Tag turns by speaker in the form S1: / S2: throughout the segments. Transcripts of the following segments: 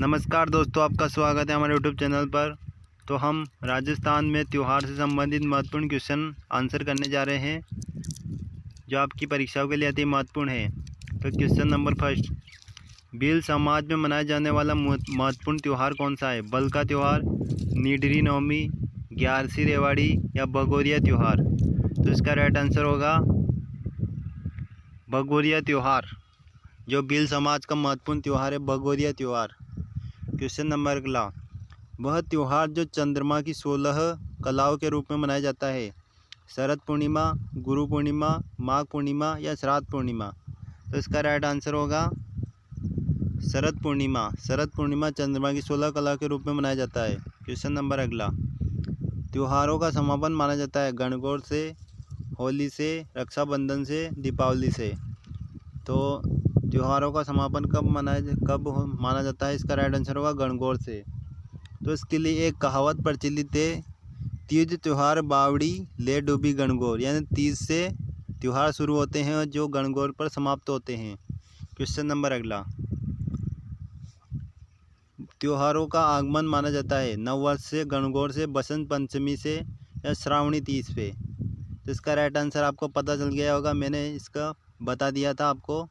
S1: नमस्कार दोस्तों, आपका स्वागत है हमारे यूट्यूब चैनल पर। तो हम राजस्थान में त्यौहार से संबंधित महत्वपूर्ण क्वेश्चन आंसर करने जा रहे हैं जो आपकी परीक्षाओं के लिए अति महत्वपूर्ण है। तो क्वेश्चन नंबर फर्स्ट, भील समाज में मनाया जाने वाला महत्वपूर्ण त्यौहार कौन सा है? बल का त्यौहार, नीडरी नवमी, ग्यारसी रेवाड़ी या भगोरिया त्यौहार? तो इसका राइट आंसर होगा भगोरिया त्यौहार। जो भील समाज का महत्वपूर्ण त्यौहार है भगोरिया त्यौहार। क्वेश्चन नंबर अगला, वह त्यौहार जो चंद्रमा की 16 कलाओं के रूप में मनाया जाता है? शरद पूर्णिमा, गुरु पूर्णिमा, माघ पूर्णिमा या श्राद्ध पूर्णिमा? तो इसका राइट आंसर होगा शरद पूर्णिमा। शरद पूर्णिमा चंद्रमा की 16 कलाओं के रूप में मनाया जाता है। क्वेश्चन नंबर अगला, त्योहारों का समापन माना जाता है गणगौर से, होली से, रक्षाबंधन से, दीपावली से? तो त्योहारों का समापन कब माना जाता है? इसका राइट आंसर होगा गणगौर से। तो इसके लिए एक कहावत प्रचलित है, तीज त्योहार बावड़ी ले डूबी गणगौर, यानी तीज से त्यौहार शुरू होते हैं और जो गणगौर पर समाप्त होते हैं। क्वेश्चन नंबर अगला, त्योहारों का आगमन माना जाता है नववर्ष से, गणगौर से, बसंत पंचमी से या श्रावणी तीज पे? तो इसका राइट आंसर आपको पता चल गया होगा, मैंने इसका बता दिया था आपको।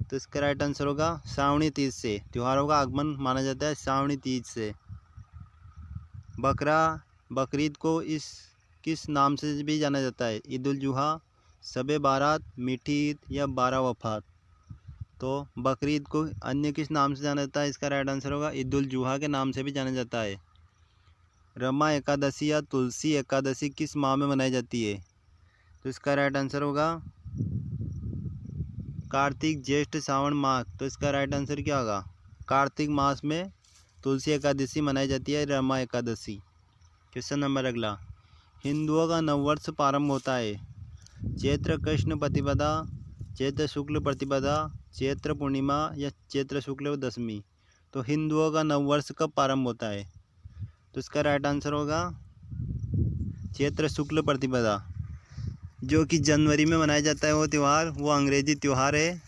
S1: तो इसका राइट आंसर होगा श्रावणी तीज से। त्योहारों का आगमन माना जाता है श्रावणी तीज से। बकरीद को किस नाम से भी जाना जाता है? ईद उल जुहा, शबे बारात, मीठी ईद या बारह वफात? तो बकरीद को अन्य किस नाम से जाना जाता है? इसका राइट आंसर होगा ईद उल जुहा के नाम से भी जाना जाता है। रमा एकादशी या तुलसी एकादशी किस माह में मनाई जाती है? तो इसका राइट आंसर होगा कार्तिक, ज्येष्ठ, सावन, माघ। तो इसका राइट आंसर क्या होगा? कार्तिक मास में तुलसी एकादशी मनाई जाती है, रमा एकादशी। क्वेश्चन नंबर अगला, हिंदुओं का नववर्ष प्रारंभ होता है चैत्र कृष्ण प्रतिपदा, चैत्र शुक्ल प्रतिपदा, चैत्र पूर्णिमा या चैत्र शुक्ल दशमी? तो हिंदुओं का नववर्ष कब प्रारंभ होता है? तो इसका राइट आंसर होगा चैत्र शुक्ल प्रतिपदा। जो कि जनवरी में मनाया जाता है वो त्यौहार, वो अंग्रेजी त्यौहार है।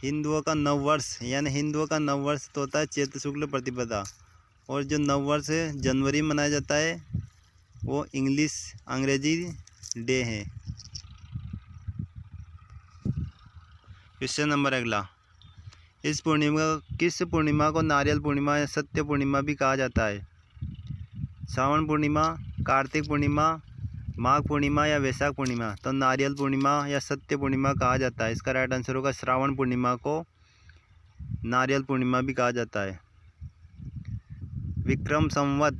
S1: हिंदुओं का नववर्ष तो होता है चैत्र शुक्ल प्रतिपदा, और जो नववर्ष जनवरी में मनाया जाता है वो अंग्रेजी डे है। क्वेश्चन नंबर अगला, किस पूर्णिमा को नारियल पूर्णिमा या सत्य पूर्णिमा भी कहा जाता है? श्रावण पूर्णिमा, कार्तिक पूर्णिमा, माघ पूर्णिमा या वैशाख पूर्णिमा? तो नारियल पूर्णिमा या सत्य पूर्णिमा कहा जाता है। इसका राइट आंसर होगा श्रावण पूर्णिमा को नारियल पूर्णिमा भी कहा जाता है। विक्रम संवत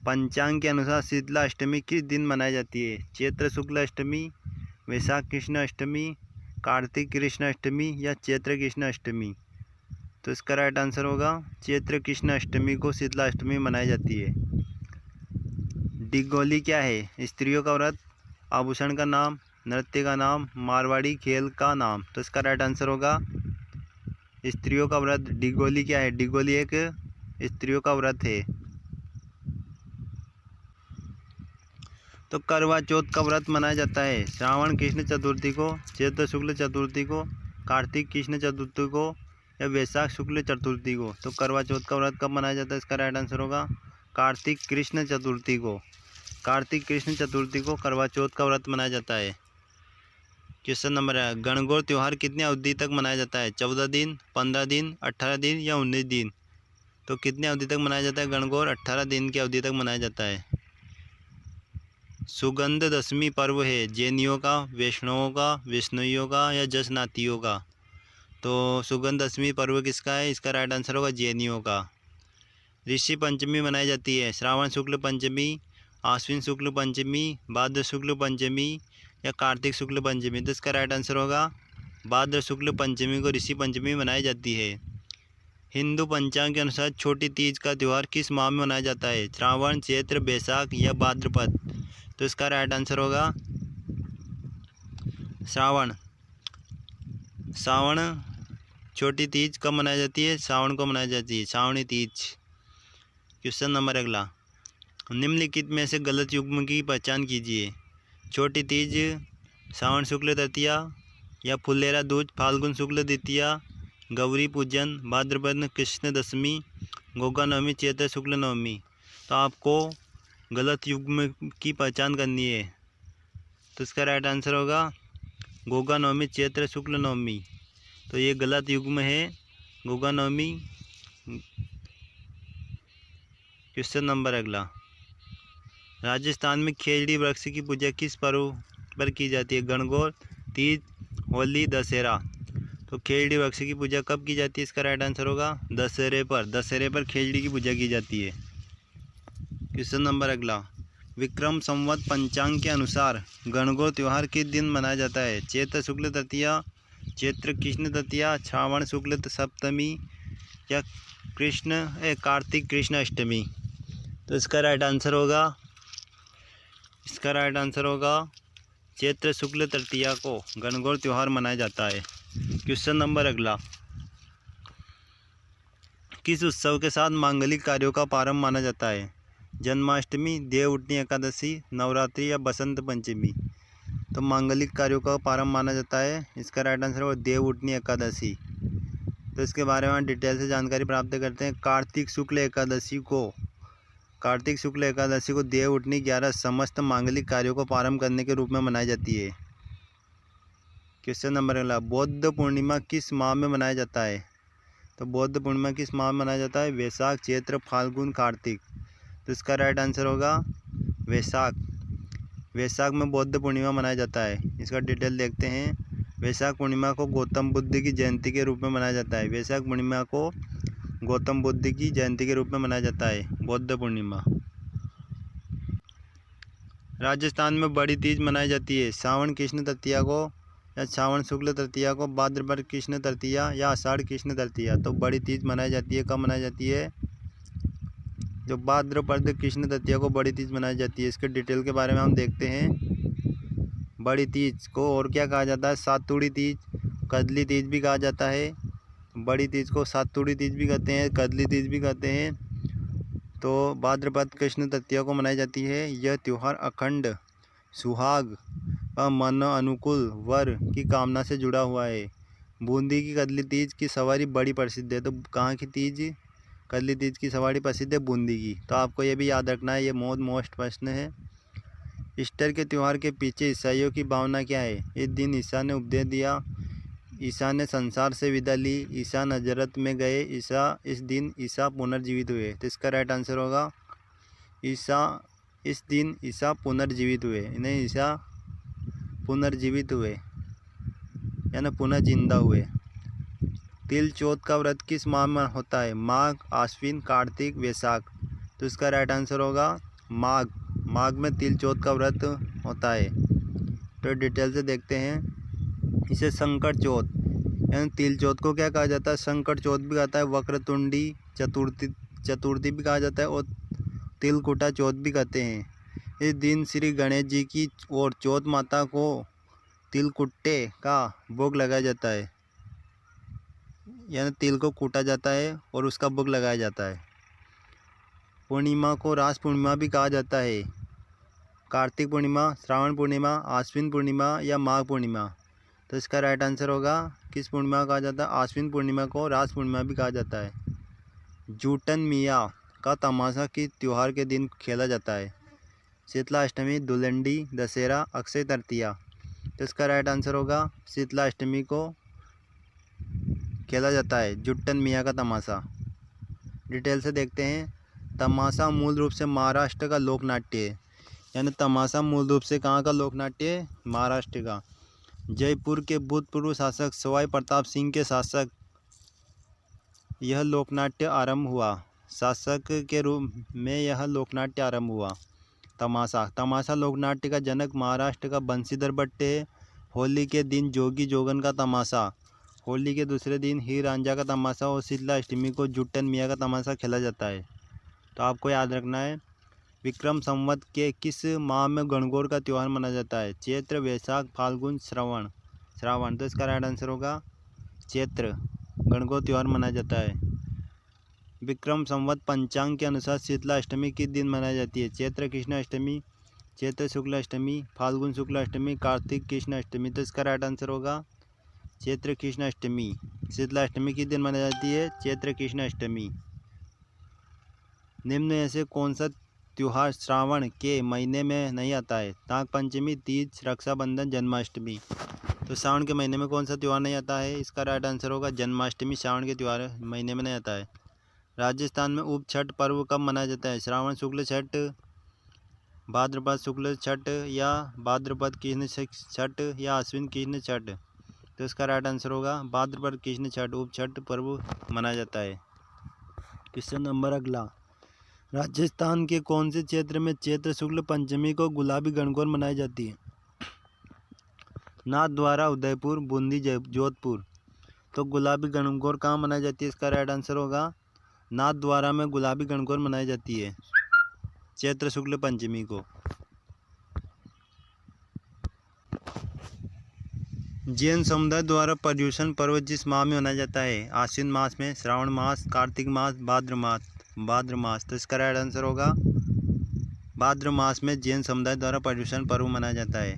S1: पंचांग के अनुसार शीतला अष्टमी किस दिन मनाई जाती है? चैत्र शुक्ल अष्टमी, वैशाख कृष्ण अष्टमी, कार्तिक कृष्ण अष्टमी या चैत्र कृष्ण अष्टमी? तो इसका राइट आंसर होगा चैत्र कृष्ण अष्टमी को शीतला अष्टमी मनाई जाती है। डिगोली क्या है? स्त्रियों का व्रत, आभूषण का नाम, नृत्य का नाम, मारवाड़ी खेल का नाम? तो इसका राइट आंसर होगा स्त्रियों का व्रत। डिगोली क्या है? डिगोली एक स्त्रियों का व्रत है। तो करवा चौथ का व्रत मनाया जाता है श्रावण कृष्ण चतुर्थी को, चैत्र शुक्ल चतुर्थी को, कार्तिक कृष्ण चतुर्थी को या वैशाख शुक्ल चतुर्थी को? तो करवा चौथ का व्रत कब मनाया जाता है? इसका राइट आंसर होगा कार्तिक कृष्ण चतुर्थी को। कार्तिक कृष्ण चतुर्थी को करवा चौथ का व्रत मनाया जाता है। क्वेश्चन नंबर है, गणगौर त्यौहार कितनी अवधि तक मनाया जाता है? 14 दिन, 15 दिन, 18 दिन या 19 दिन? तो कितनी अवधि तक मनाया जाता है गणगौर? 18 दिन की अवधि तक मनाया जाता है। सुगंध दशमी पर्व है जैनियों का, वैष्णवों का, वैष्णवियों का या जसनातियों का? तो सुगंध दशमी पर्व किसका है? इसका राइट आंसर होगा जैनियों का। ऋषि पंचमी मनाई जाती है श्रावण शुक्ल पंचमी, आश्विन शुक्ल पंचमी, भाद्र शुक्ल पंचमी या कार्तिक शुक्ल पंचमी? तो इसका राइट आंसर होगा भाद्र शुक्ल पंचमी को ऋषि पंचमी मनाई जाती है। हिंदू पंचांग के अनुसार छोटी तीज का त्यौहार किस माह में मनाया जाता है? श्रावण, चैत्र, बैसाख या भाद्रपद? तो इसका राइट आंसर होगा श्रावण। छोटी तीज कब मनाई जाती है? श्रावण को मनाई जाती है, श्रावणी तीज। क्वेश्चन नंबर अगला, निम्नलिखित में से गलत युग्म की पहचान कीजिए। छोटी तीज श्रावण शुक्ल तृतीया या फुलेरा दूज फाल्गुन शुक्ल द्वितीया गौरी पूजन, भाद्रपद कृष्ण दशमी, गोगा नवमी, चैत्र शुक्ल नवमी। तो आपको गलत युग्म की पहचान करनी है। तो इसका राइट आंसर होगा गोगा नवमी, चैत्र शुक्ल नवमी। तो ये गलत युग्म है, गोगा नवमी। क्वेश्चन नंबर अगला, राजस्थान में खेजड़ी वृक्ष की पूजा किस पर्व पर की जाती है? गणगौर, तीज, होली, दशहरा। तो खेजड़ी वृक्ष की पूजा कब की जाती है? इसका राइट आंसर होगा दशहरे पर। दशहरे पर खेजड़ी की पूजा की जाती है। क्वेश्चन नंबर अगला, विक्रम संवत पंचांग के अनुसार गणगौर त्यौहार किस दिन मनाया जाता है? चैत्र शुक्ल तृतीया, चैत्र कृष्ण तृतीया, श्रावण शुक्ल सप्तमी या कार्तिक कृष्ण अष्टमी। तो इसका राइट आंसर होगा चैत्र शुक्ल तृतीया को गणगौर त्यौहार मनाया जाता है। क्वेश्चन नंबर अगला, किस उत्सव के साथ मांगलिक कार्यों का प्रारंभ माना जाता है? जन्माष्टमी, देवउठनी एकादशी, नवरात्रि या बसंत पंचमी। तो मांगलिक कार्यों का प्रारंभ माना जाता है, इसका राइट आंसर होगा देवउठनी एकादशी। तो इसके बारे में डिटेल से जानकारी प्राप्त करते हैं। कार्तिक शुक्ल एकादशी को देवउठनी 11 समस्त मांगलिक कार्यों को प्रारंभ करने के रूप में मनाई जाती है। क्वेश्चन नंबर अगला, बौद्ध पूर्णिमा किस माह में मनाया जाता है? तो बौद्ध पूर्णिमा किस माह में मनाया जाता है? वैशाख, चैत्र, फाल्गुन, कार्तिक। तो इसका राइट आंसर होगा वैशाख में बौद्ध पूर्णिमा मनाया जाता है। इसका डिटेल देखते हैं। वैशाख पूर्णिमा को गौतम बुद्ध की जयंती के रूप में मनाया जाता है। वैशाख पूर्णिमा को गौतम बुद्ध की जयंती के रूप में मनाया जाता है, बौद्ध पूर्णिमा। राजस्थान में बड़ी तीज मनाई जाती है। श्रावण कृष्ण तृतीया को या श्रावण शुक्ल तृतीया को, भाद्रपद कृष्ण तृतीया या आषाढ़ कृष्ण तृतीया। तो बड़ी तीज मनाई जाती है, कब मनाई जाती है? जो भाद्रपद कृष्ण तृतीया को बड़ी तीज मनाई जाती है। इसके डिटेल के बारे में हम देखते हैं। बड़ी तीज को और क्या कहा जाता है? सातुड़ी तीज, कदली तीज भी कहा जाता है। बड़ी तीज को सातुड़ी तीज भी कहते हैं, कदली तीज भी कहते हैं। तो भाद्रपद कृष्ण तृतीया को मनाई जाती है। यह त्यौहार अखंड सुहाग व मन अनुकूल वर की कामना से जुड़ा हुआ है। बूंदी की कदली तीज की सवारी बड़ी प्रसिद्ध है। तो कहाँ की तीज? कदली तीज की सवारी प्रसिद्ध है बूंदी की। तो आपको ये भी याद रखना है, ये मोस्ट प्रश्न है। ईस्टर के त्यौहार के पीछे ईसाइयों की भावना क्या है? इस दिन ईसा ने उपदेश दिया, ईसा ने संसार से विदा ली, ईसा नजरत में गए, इस दिन ईसा पुनर्जीवित हुए। तो इसका राइट आंसर होगा इस दिन ईसा पुनर्जीवित हुए, नहीं ईसा पुनर्जीवित हुए यानी पुनः जिंदा हुए। तिल चौथ का व्रत किस माह में होता है? माघ, आश्विन, कार्तिक, वैशाख। तो इसका राइट आंसर होगा माघ में तिल चौथ का व्रत होता है। तो डिटेल से देखते हैं। इसे संकट चौथ यानी तिल चौथ को क्या कहा जाता है? संकट चौथ भी कहता है, वक्रतुंडी चतुर्थी भी कहा जाता है और तिलकुटा चौथ भी कहते हैं। इस दिन श्री गणेश जी की और चौथ माता को तिलकुट्टे का भोग लगाया जाता है, यानी तिल को कूटा जाता है और उसका भोग लगाया जाता है। पूर्णिमा को रास पूर्णिमा भी कहा जाता है। कार्तिक पूर्णिमा, श्रावण पूर्णिमा, आश्विन पूर्णिमा या माघ पूर्णिमा। तो इसका राइट आंसर होगा किस पूर्णिमा कहा जाता है? आश्विन पूर्णिमा को रास पूर्णिमा भी कहा जाता है। जूटन मिया का तमाशा किस त्यौहार के दिन खेला जाता है? शीतलाष्टमी, धुलंडी, दशहरा, अक्षय तृतीया। तो इसका राइट आंसर होगा शीतलाष्टमी को खेला जाता है जुट्टन मियाँ का तमाशा। डिटेल से देखते हैं। तमाशा मूल रूप से महाराष्ट्र का लोक नाट्य है, यानी तमाशा मूल रूप से कहाँ का लोक नाट्य है? महाराष्ट्र का। जयपुर के भूतपूर्व शासक सवाई प्रताप सिंह के शासक यह लोकनाट्य आरंभ हुआ। शासक के रूप में यह लोकनाट्य आरंभ हुआ। तमाशा लोकनाट्य का जनक महाराष्ट्र का बंशीधर भट्ट है। होली के दिन जोगी जोगन का तमाशा, होली के दूसरे दिन हीर रांझा का तमाशा और शीतलाष्टमी को जुट्टन मियाँ का तमाशा खेला जाता है। तो आपको याद रखना है। विक्रम संवत के किस माह में गणगौर का त्यौहार मनाया जाता है? चैत्र, वैशाख, फाल्गुन, श्रावण। तो इसका राइट आंसर होगा चैत्र, गणगौर त्यौहार मनाया जाता है। विक्रम संवत पंचांग के अनुसार शीतलाष्टमी किस दिन मनाई जाती है? चैत्र कृष्ण अष्टमी, चैत्र शुक्ल अष्टमी, फाल्गुन शुक्ल अष्टमी, कार्तिक कृष्ण अष्टमी। तो इसका राइट आंसर होगा चैत्र कृष्ण अष्टमी। शीतला अष्टमी किस दिन मनाई जाती है? चैत्र कृष्ण अष्टमी। निम्न में से कौन सा त्योहार श्रावण के महीने में नहीं आता है? नाग पंचमी, तीज, रक्षाबंधन, जन्माष्टमी। तो श्रावण के महीने में कौन सा त्यौहार नहीं आता है? इसका राइट आंसर होगा जन्माष्टमी। श्रावण के त्यौहार महीने में नहीं आता है। राजस्थान में उप छठ पर्व कब मनाया जाता है? श्रावण शुक्ल छठ, भाद्रपद शुक्ल छठ, या भाद्रपद कृष्ण छठ, या अश्विन कृष्ण छठ। तो इसका राइट आंसर होगा भाद्रपद कृष्ण छठ उप छठ पर्व मनाया जाता है। क्वेश्चन नंबर अगला, राजस्थान के कौन से क्षेत्र में चैत्र शुक्ल पंचमी को गुलाबी गणगौर मनाई जाती है? नाथद्वारा, उदयपुर, बूंदी, जोधपुर। तो गुलाबी गणगौर कहाँ मनाई जाती है? इसका राइट आंसर होगा नाथद्वारा में गुलाबी गणगौर मनाई जाती है चैत्र शुक्ल पंचमी को। जैन समुदाय द्वारा पर्युषण पर्व जिस माह में मनाया जाता है? आश्विन मास में, श्रावण मास, कार्तिक मास, भाद्र मास। तो इसका राइट आंसर होगा भाद्र मास में जैन समुदाय द्वारा पर्युषण पर्व मनाया जाता है।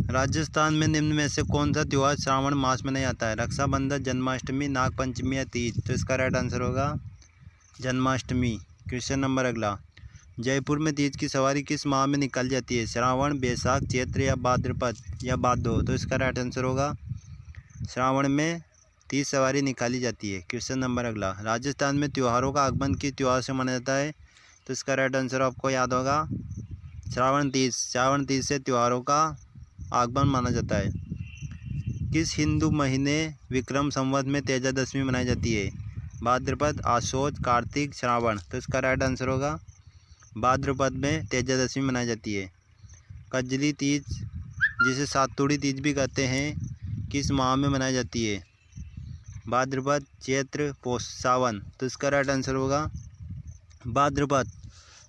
S1: राजस्थान में निम्न में से कौन सा त्यौहार श्रावण मास में नहीं आता है? रक्षाबंधन, जन्माष्टमी, नाग पंचमी, या तीज। तो इसका राइट आंसर होगा जन्माष्टमी। क्वेश्चन नंबर अगला, जयपुर में तीज की सवारी किस माह में निकाली जाती है? श्रावण, बैसाख, चैत्र, या भाद्रपद, या भादो। तो इसका राइट आंसर होगा श्रावण में तीज सवारी निकाली जाती है। क्वेश्चन नंबर अगला, राजस्थान में त्योहारों का आगमन किस त्यौहार से मनाया जाता है? तो इसका राइट आंसर आपको याद होगा श्रावण तीज। श्रावण तीज से त्योहारों का आगमन माना जाता है। किस हिंदू महीने विक्रम संवत में तेजादशमी मनाई जाती है? भाद्रपद, आश्वोज, कार्तिक, श्रावण। तो इसका राइट आंसर होगा भाद्रपद में तेजादशमी मनाई जाती है। कजली तीज, जिसे सातुड़ी तीज भी कहते हैं, किस माह में मनाई जाती है? भाद्रपद, चैत्र, पौष, सावन। तो इसका राइट आंसर होगा भाद्रपद।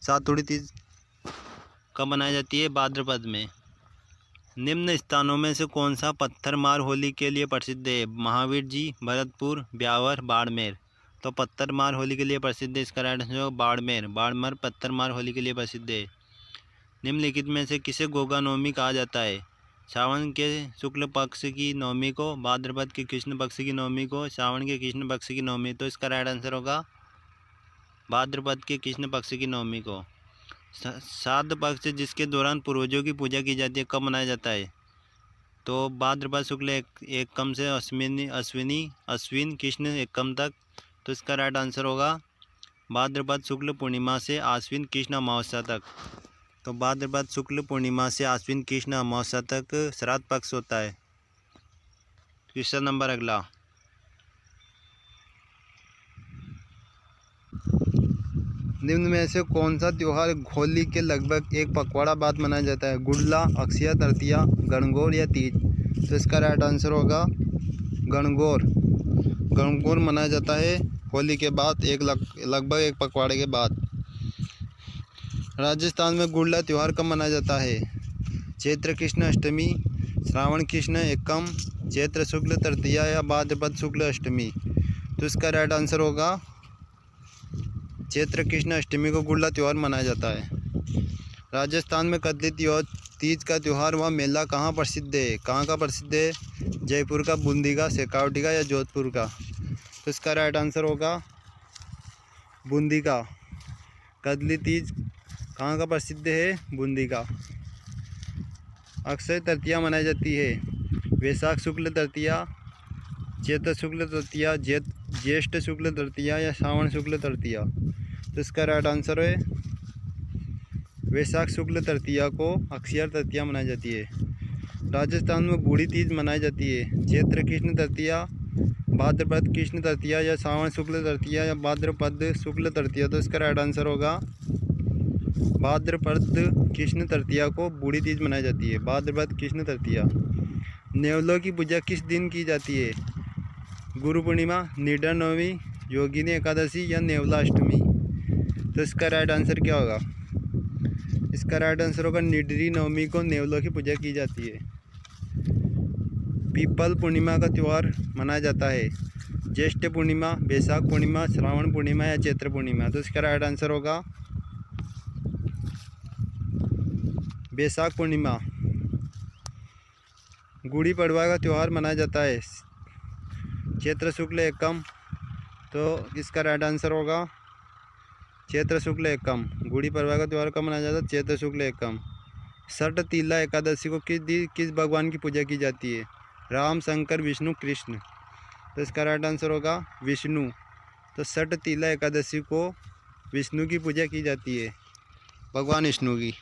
S1: सातुड़ी तीज कब मनाई जाती है? भाद्रपद में। निम्न स्थानों में से कौन सा पत्थरमार होली के लिए प्रसिद्ध है? महावीर जी, भरतपुर, ब्यावर, बाड़मेर। तो पत्थरमार होली के लिए प्रसिद्ध है। इसका राइट आंसर बाड़मेर। बाड़मेर पत्थरमार होली के लिए प्रसिद्ध है। निम्नलिखित में से किसे गोगा नवमी कहा जाता है? सावन के शुक्ल पक्ष की नवमी को, भाद्रपद के कृष्ण पक्ष की नवमी को, सावन के कृष्ण पक्ष की नवमी। तो इसका राइट आंसर होगा भाद्रपद के कृष्ण पक्ष की नवमी को। श्राद्ध पक्ष जिसके दौरान पूर्वजों की पूजा की जाती है कब मनाया जाता है? तो भाद्रपद शुक्ल एकम से अश्विन कृष्ण एकम तक। तो इसका राइट आंसर होगा भाद्रपद शुक्ल पूर्णिमा से आश्विन कृष्ण अमावस्या तक। तो भाद्रपद शुक्ल पूर्णिमा से आश्विन कृष्ण अमावस्या तक श्राद्ध पक्ष होता है। क्वेश्चन नंबर अगला, निम्न में से कौन सा त्यौहार होली के लगभग एक पखवाड़ा बाद मनाया जाता है? गुड़ला, अक्षय तृतीया, गणगौर, या तीज। तो इसका राइट आंसर होगा गणगौर। गणगौर मनाया जाता है होली के बाद लगभग एक पखवाड़े के बाद। राजस्थान में गुड़ला त्यौहार कब मनाया जाता है? चैत्र कृष्ण अष्टमी, श्रावण कृष्ण एकम, चैत्र शुक्ल तृतीया, या भाद्रपद शुक्ल अष्टमी। तो इसका राइट आंसर होगा चैत्र कृष्ण अष्टमी को गुड़ला त्यौहार मनाया जाता है। राजस्थान में कजली तीज का त्यौहार व मेला कहाँ प्रसिद्ध है? कहाँ का प्रसिद्ध है? जयपुर का, बूंदी का, शेखावटी का, या जोधपुर का। तो इसका राइट आंसर होगा बूंदी का। कजली तीज कहाँ का प्रसिद्ध है? बूंदी का। अक्षय तृतीया मनाई जाती है वैशाख शुक्ल तृतीया, चैत्र शुक्ल तृतीया, ज्येष्ठ शुक्ल तृतीया, या श्रावण शुक्ल तृतीया। तो इसका राइट आंसर है वैशाख शुक्ल तृतीया को अक्षय तृतीया मनाई जाती है। राजस्थान में बूढ़ी तीज मनाई जाती है चैत्र कृष्ण तृतीया, भाद्रपद कृष्ण तृतीया, या श्रावण शुक्ल तृतीया, या भाद्रपद शुक्ल तृतीया। तो इसका राइट आंसर होगा भाद्रपद कृष्ण तृतीया को बूढ़ी तीज मनाई जाती है। भाद्रपद कृष्ण तृतीया। नेवलों की पूजा किस दिन की जाती है? गुरु पूर्णिमा, निडर नवमी, योगिनी एकादशी, या नेवला अष्टमी। तो इसका राइट आंसर क्या होगा? इसका राइट आंसर होगा निडरी नवमी को नेवलों की पूजा की जाती है। पीपल पूर्णिमा का त्यौहार मनाया जाता है ज्येष्ठ पूर्णिमा, बैसाख पूर्णिमा, श्रावण पूर्णिमा, या चैत्र पूर्णिमा। तो इसका राइट आंसर होगा बैसाख पूर्णिमा। गुड़ी पड़वा का त्यौहार मनाया जाता है चैत्र शुक्ल एकम, तो इसका राइट आंसर होगा चैत्र शुक्ल एकम। गुड़ी पड़वा का त्यौहार कब मनाया जाता है? चैत्र शुक्ल एकम। सठ तीला एकादशी को किस भगवान की पूजा की जाती है? राम, शंकर, विष्णु, कृष्ण। तो इसका राइट आंसर होगा विष्णु। तो सठ तीला एकादशी को विष्णु की पूजा की जाती है, भगवान विष्णु की।